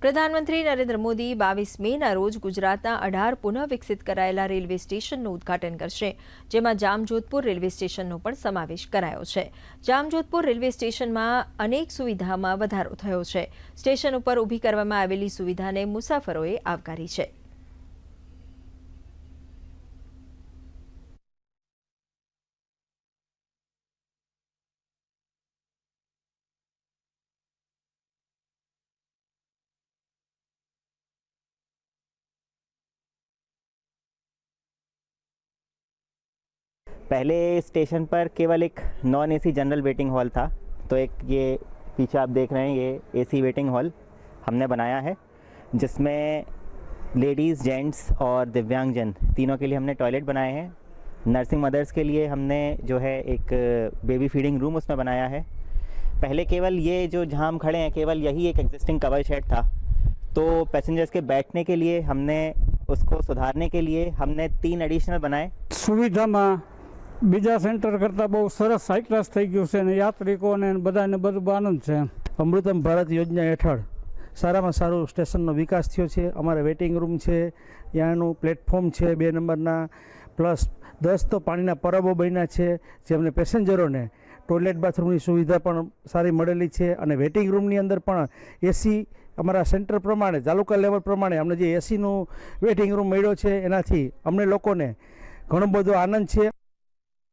પ્રધાનમંત્રી નરેન્દ્ર મોદી 22 મેના રોજ ગુજરાતના 18 પુનઃ વિકસિત કરાયેલા રેલવે સ્ટેશનનું ઉદ્ઘાટન કરશે, જેમાં જામજોધપુર રેલવે સ્ટેશનનો પણ સમાવેશ કરાયો છે. જામજોધપુર રેલવે સ્ટેશનમાં અનેક સુવિધામાં વધારો થયો છે. સ્ટેશન ઉપર ઊભી કરવામાં આવેલી સુવિધાને મુસાફરોએ આવકારી છે. पहले स्टेशन पर केवल एक non AC general waiting hall था, तो एक ये पीछे आप देख रहे हैं ये एसी वेटिंग हॉल हमने बनाया है, जिसमें लेडीज़, जेंट्स और दिव्यांगजन तीनों के लिए हमने टॉयलेट बनाए हैं. नर्सिंग मदर्स के लिए हमने जो है एक बेबी फीडिंग रूम उसमें बनाया है. पहले केवल ये जो जहाँ हम खड़े हैं केवल यही एक एग्जिस्टिंग कवर शेड था, तो पैसेंजर्स के बैठने के लिए हमने उसको सुधारने के लिए हमने 3 एडिशनल बनाए. सुविधा में बीजा सेंटर करता बहुत सरस हाई क्लास थी गयु है, यात्रिकों ने बधाने बधु आनंद है. अमृतम भारत योजना हेठळ सारामां सारो स्टेशननो विकास थयो छे. अमारे वेटिंग रूम है, यानुं प्लेटफॉर्म है 2 नंबरना, प्लस 10 तो पाणीना परबो बन्या छे, जेमने पेसेंजरोने टॉयलेट बाथरूमनी सुविधा पण सारी मळेली छे. अने वेटिंग रूमनी अंदर पण एसी अमरा सेंटर प्रमाणे तालुका लेवल प्रमाणे अमने जे एसीनुं वेटिंग रूम मळ्यो छे, एनाथी अमने लोकोने घणो बधो आनंद है.